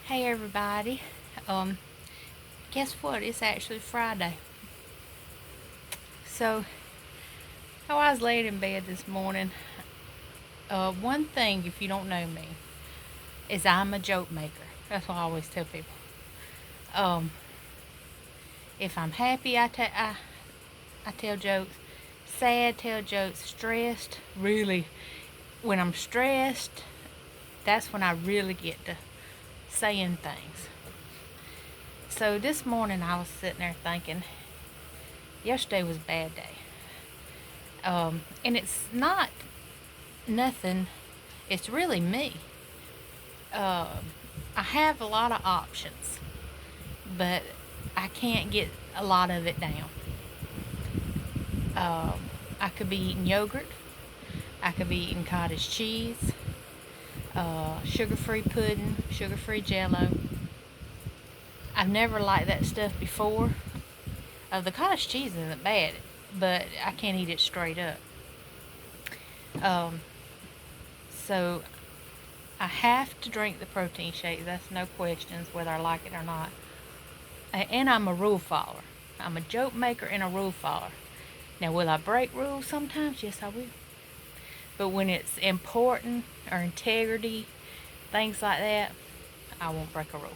Hey everybody. Um, guess what? It's actually Friday. So, how I was laying in bed this morning, one thing, if you don't know me, is I'm a joke maker. That's what I always tell people. Um, if I'm happy, I tell jokes. Sad, tell jokes. Stressed, really. When I'm stressed, that's when I really get to saying things. So this morning I was sitting there thinking, yesterday was a bad day. And it's not nothing. It's really me. Uh, I have a lot of options, but I can't get a lot of it down. I could be eating yogurt. I could be eating cottage cheese, sugar-free pudding, sugar-free jello. I've never liked that stuff before. The cottage cheese isn't bad, but I can't eat it straight up. Um, so I have to drink the protein shake. That's no questions whether I like it or not. And I'm a rule follower. I'm a joke maker and a rule follower. Now, will I break rules sometimes? Yes, I will. But when it's important or integrity, things like that, I won't break a rule.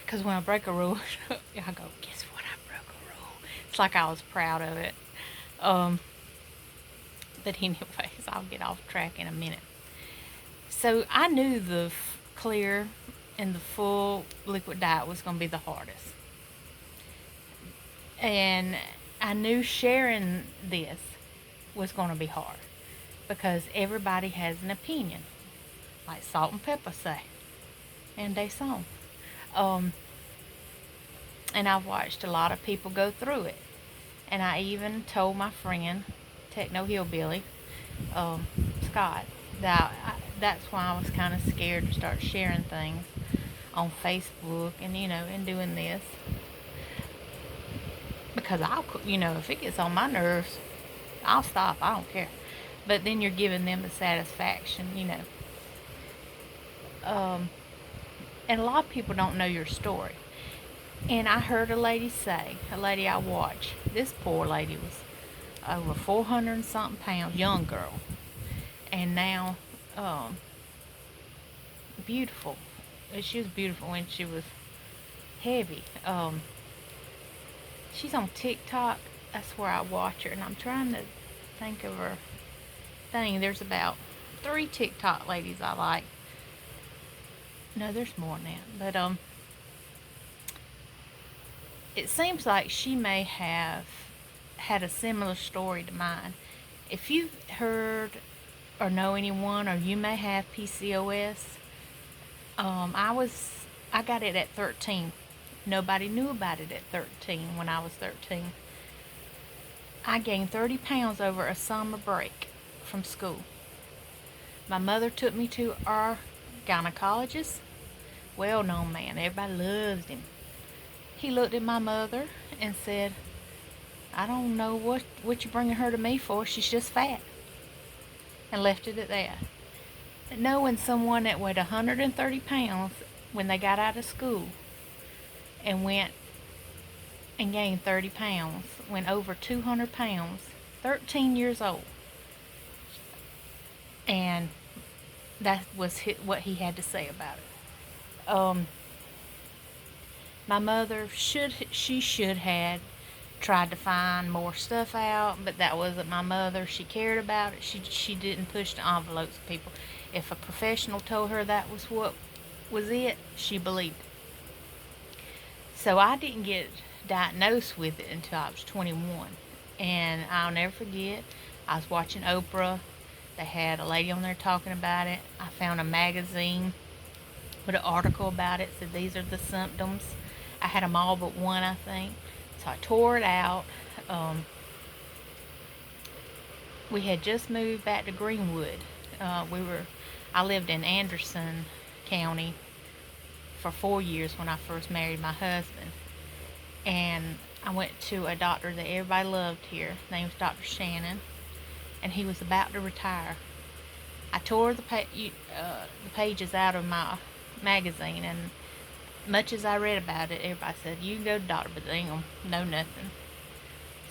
Because when I break a rule, I go, guess what? I broke a rule. It's like I was proud of it. Um, but anyways, I'll get off track in a minute. So I knew the clear and the full liquid diet was going to be the hardest. And I knew sharing this was going to be hard because everybody has an opinion, like Salt and Pepper say, and they song. Um, and I've watched a lot of people go through it. And I even told my friend, Techno Hillbilly, um, Scott, that's why I was kind of scared to start sharing things on Facebook and, and doing this. Because if it gets on my nerves, I'll stop. I don't care. But then you're giving them the satisfaction. And a lot of people don't know your story. And I heard a lady I watch, this poor lady was over 400 and something pounds, young girl. And now, beautiful. She was beautiful when she was heavy. She's on TikTok. That's where I watch her. And I'm trying to think of her thing. There's about 3 TikTok ladies I like. No, there's more than that. But it seems like she may have had a similar story to mine. If you've heard or know anyone, or you may have PCOS, I got it at 13. Nobody knew about it at 13 when I was 13. I gained 30 pounds over a summer break from school. My mother took me to our gynecologist, well-known man. Everybody loves him. He looked at my mother and said, I don't know what you're bringing her to me for. She's just fat. And left it at that. Knowing someone that weighed 130 pounds when they got out of school and went and gained 30 pounds, went over 200 pounds, 13 years old. And that was what he had to say about it. My mother should have tried to find more stuff out, but that wasn't my mother. She cared about it. She didn't push the envelopes of people. If a professional told her that was what was it, she believed it. So I didn't get diagnosed with it until I was 21. And I'll never forget, I was watching Oprah. They had a lady on there talking about it. I found a magazine with an article about it. Said these are the symptoms. I had them all but one, I think. So I tore it out. We had just moved back to Greenwood. I lived in Anderson County for 4 years when I first married my husband. And I went to a doctor that everybody loved here. His name was Dr. Shannon. And he was about to retire. I tore the pages out of my magazine, and much as I read about it, everybody said, you can go to doctor, but they ain't gonna know nothing.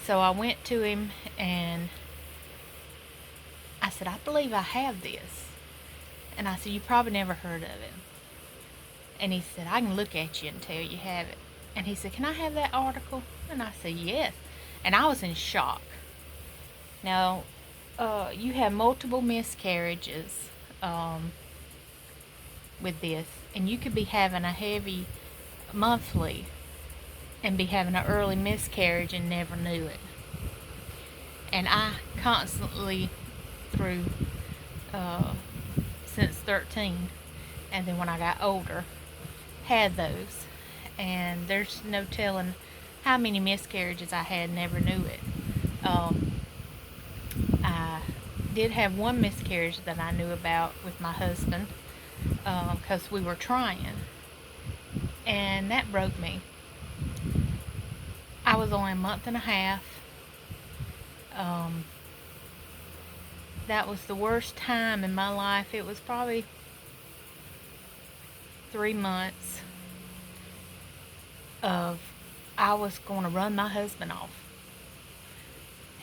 So I went to him, and I said, I believe I have this. And I said, you probably never heard of it. And he said, I can look at you and tell you have it. And he said, can I have that article? And I said, yes. And I was in shock. Now, you have multiple miscarriages with this, and you could be having a heavy monthly and be having an early miscarriage and never knew it. And I constantly, through since 13, and then when I got older, had those. And there's no telling how many miscarriages I had, never knew it. I did have one miscarriage that I knew about with my husband, because we were trying, and that broke me. I was only a month and a half. That was the worst time in my life. It was probably 3 months of I was going to run my husband off.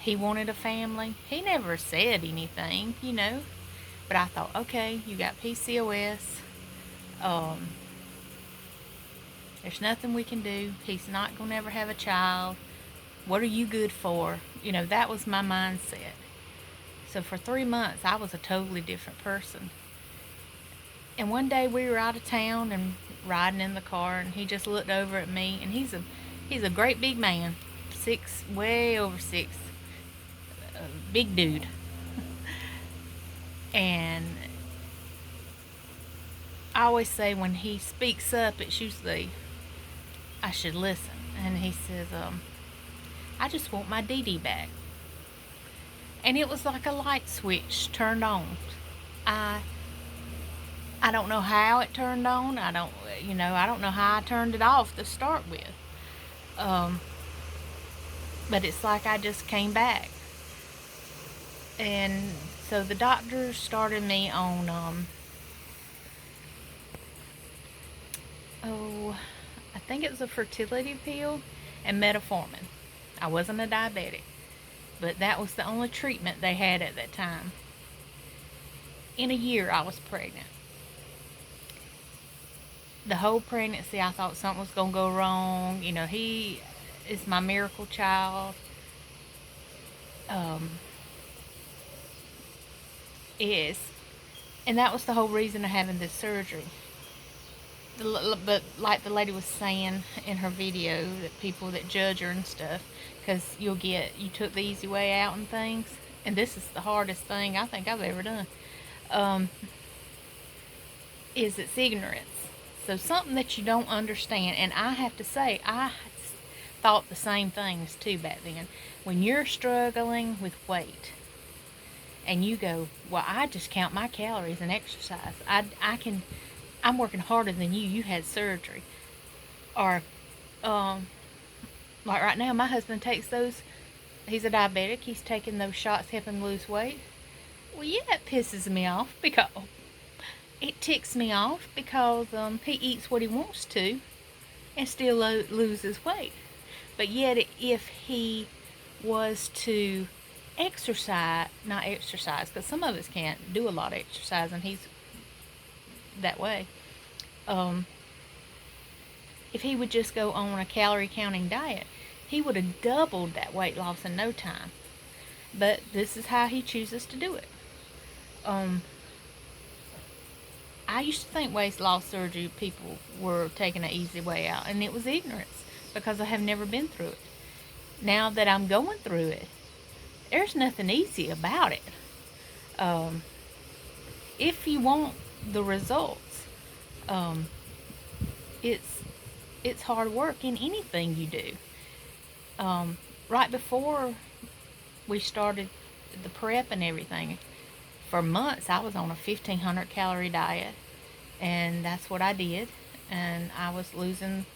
He wanted a family. He never said anything, but I thought, okay, you got PCOS. There's nothing we can do. He's not going to ever have a child. What are you good for? That was my mindset. So for 3 months, I was a totally different person. And one day we were out of town and riding in the car, and he just looked over at me, and he's a great big man, way over 6, big dude. And I always say when he speaks up, it's usually I should listen. And he says, I just want my Dee Dee back. And it was like a light switch turned on. I don't know how it turned on. I don't know how I turned it off to start with. But it's like I just came back. And so the doctor started me on, I think it was a fertility pill and metformin. I wasn't a diabetic, but that was the only treatment they had at that time. In a year, I was pregnant. The whole pregnancy, I thought something was going to go wrong. He is my miracle child. And that was the whole reason of having this surgery. But like the lady was saying in her video, that people that judge her and stuff, because you took the easy way out and things, and this is the hardest thing I think I've ever done, is it's ignorance. So something that you don't understand, and I have to say, I thought the same things too back then. When you're struggling with weight, and you go, well, I just count my calories and exercise. I'm working harder than you. You had surgery. Or, like right now, my husband takes those. He's a diabetic. He's taking those shots, helping him lose weight. Well, yeah, it pisses me off because it ticks me off because he eats what he wants to and still loses weight. But yet, if he was to not exercise, because some of us can't do a lot of exercise, and he's that way. If he would just go on a calorie counting diet, he would have doubled that weight loss in no time. But this is how he chooses to do it. I used to think weight loss surgery people were taking an easy way out, and it was ignorance because I have never been through it. Now that I'm going through it, there's nothing easy about it. If you want the results, it's hard work in anything you do. Right before we started the prep and everything, for months I was on a 1,500 calorie diet, and that's what I did, and I was losing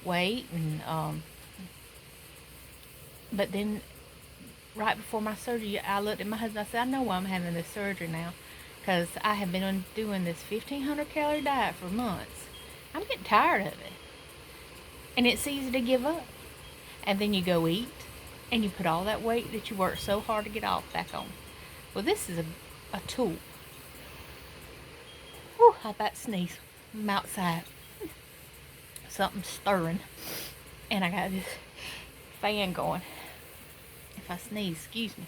weight, and but then right before my surgery, I looked at my husband. I said, I know why I'm having this surgery now. because I have been doing this 1,500 calorie diet for months. I'm getting tired of it. And it's easy to give up. And then you go eat, and you put all that weight that you worked so hard to get off back on. Well, this is a tool. Whew, I about to sneeze. I'm outside. Something's stirring. And I got this fan going. If I sneeze, excuse me.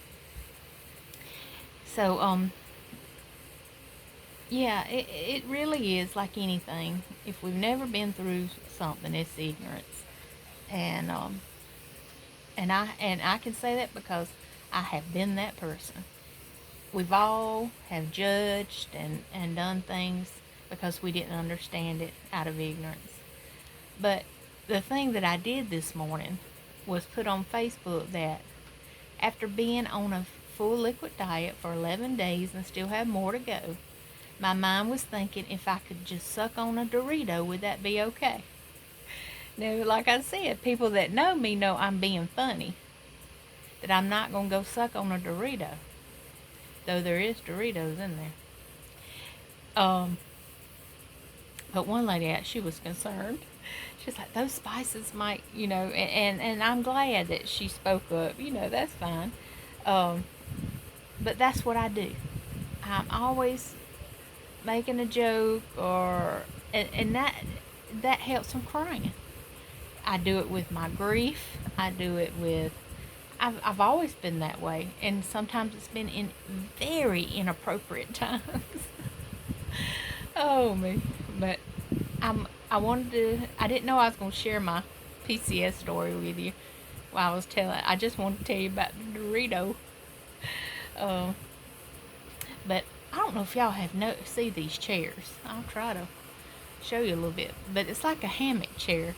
So, yeah, it really is like anything. If we've never been through something, it's ignorance. And I can say that because I have been that person. We've all have judged and done things because we didn't understand it out of ignorance. But the thing that I did this morning was put on Facebook that after being on a full liquid diet for 11 days and still have more to go, my mind was thinking if I could just suck on a Dorito, would that be okay? Now, like I said, people that know me know I'm being funny. That I'm not going to go suck on a Dorito. Though there is Doritos in there. But one lady, she was concerned. She's like, those spices might, and I'm glad that she spoke up. That's fine. But that's what I do. I'm always making a joke and that helps from crying. I do it with my grief. I do it with, I've always been that way. And sometimes it's been in very inappropriate times. Oh, me. But I didn't know I was going to share my PCS story with you while I was I just wanted to tell you about the Dorito. But I don't know if y'all see these chairs. I'll try to show you a little bit. But it's like a hammock chair.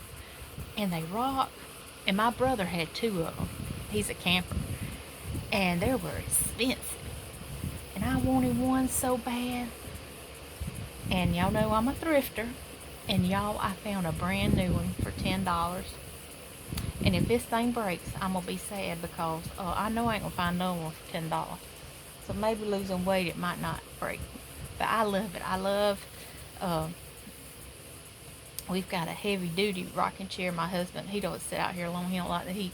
And they rock. And my brother had 2 of them. He's a camper. And they were expensive. And I wanted one so bad. And y'all know I'm a thrifter. And y'all, I found a brand new one for $10. And if this thing breaks, I'm going to be sad because I know I ain't going to find no one for $10. So maybe losing weight, it might not break. But I love it. I love, we've got a heavy duty rocking chair. My husband, he don't sit out here long. He don't like the heat.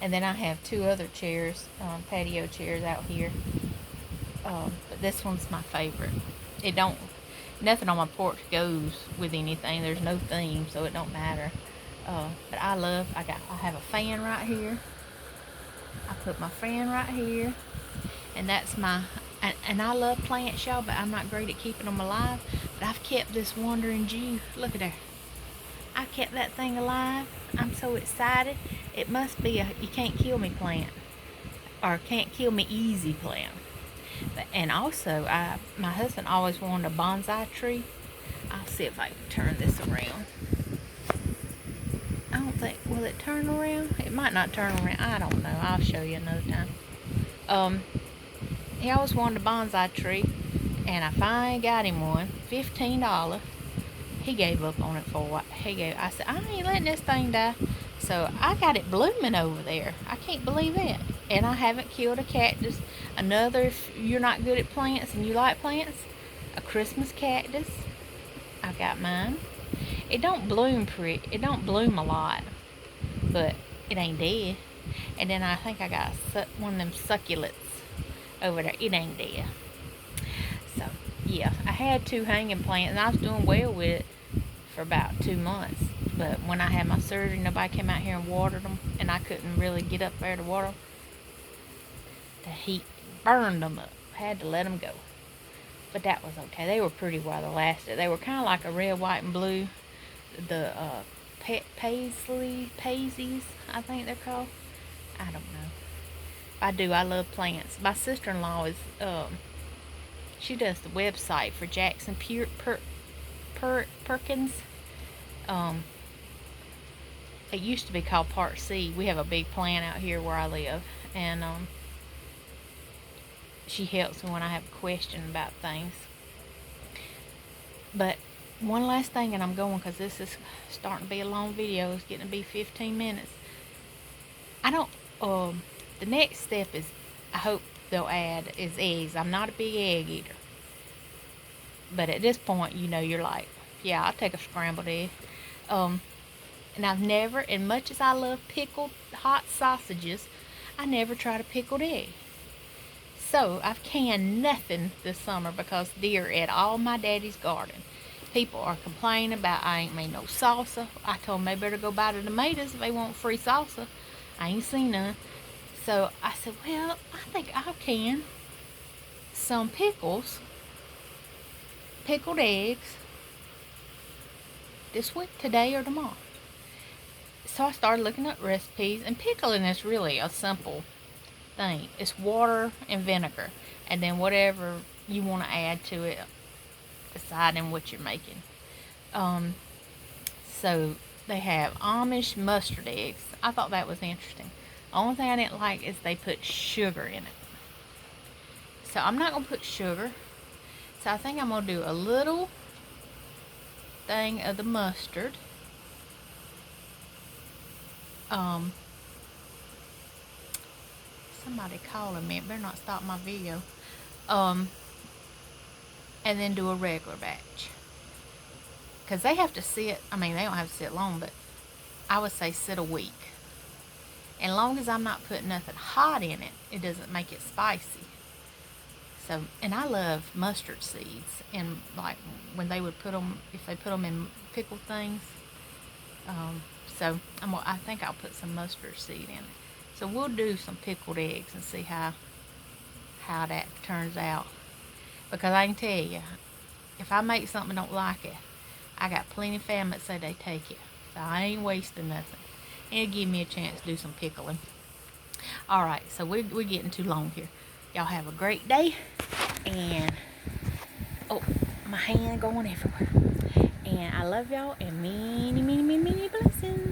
And then I have 2 other chairs, patio chairs out here. But this one's my favorite. Nothing on my porch goes with anything. There's no theme, so it don't matter. But I have a fan right here. I put my fan right here. And that's and I love plants, y'all, but I'm not great at keeping them alive. But I've kept this wandering Jew. Look at her. I kept that thing alive. I'm so excited. It must be a you can't kill me plant. Or can't kill me easy plant. And also, my husband always wanted a bonsai tree. I'll see if I can turn this around. I don't think, will it turn around? It might not turn around. I don't know. I'll show you another time. He always wanted a bonsai tree, and I finally got him one. $15. He gave up on it for a while. I said, I ain't letting this thing die. So I got it blooming over there. I can't believe that. And I haven't killed a cactus. Another, if you're not good at plants and you like plants, a Christmas cactus. I got mine. It don't bloom it don't bloom a lot, but it ain't dead. And then I think I got one of them succulents over there. It ain't dead. So yeah, I had 2 hanging plants, and I was doing well with it for about 2 months. But when I had my surgery, nobody came out here and watered them, and I couldn't really get up there to water them. The heat burned them up. I had to let them go. But that was okay. They were pretty while they lasted. They were kind of like a red, white, and blue. The Paisley's, I think they're called. I don't know. I love plants. My sister-in-law is, she does the website for Jackson Perkins. It used to be called Part C. We have a big plant out here where I live, and she helps me when I have a question about things. But one last thing, and I'm going because this is starting to be a long video. It's getting to be 15 minutes. The next step is, I hope they'll add is eggs. I'm not a big egg eater. But at this point, you know, you're like, yeah, I'll take a scrambled egg. And I've never, as much as I love pickled hot sausages, I never tried a pickled egg. So I've canned nothing this summer because deer ate all my daddy's garden. People are complaining about I ain't made no salsa. I told them they better go buy the tomatoes if they want free salsa. I ain't seen none. So I said, well, I think I'll can some pickles, pickled eggs, this week, today or tomorrow. So I started looking up recipes, and pickling is really a simple thing. It's water and vinegar, and then whatever you want to add to it, deciding what you're making. So they have Amish mustard eggs. I thought that was interesting. The only thing I didn't like is they put sugar in it. So I'm not going to put sugar. So I think I'm going to do a little thing of the mustard. Somebody calling me. It better not stop my video. And then do a regular batch. Because they have to sit, I mean, they don't have to sit long, but I would say sit a week. And as long as I'm not putting nothing hot in it, it doesn't make it spicy. So, and I love mustard seeds. And like when they would put them, if they put them in pickled things. So I think I'll put some mustard seed in it. So we'll do some pickled eggs and see how that turns out. Because I can tell you, if I make something and don't like it, I got plenty of family that say they take it. So I ain't wasting nothing. It'll give me a chance to do some pickling. Alright, so we're getting too long here. Y'all have a great day. And, oh, my hand going everywhere. And I love y'all and many, many, many, many blessings.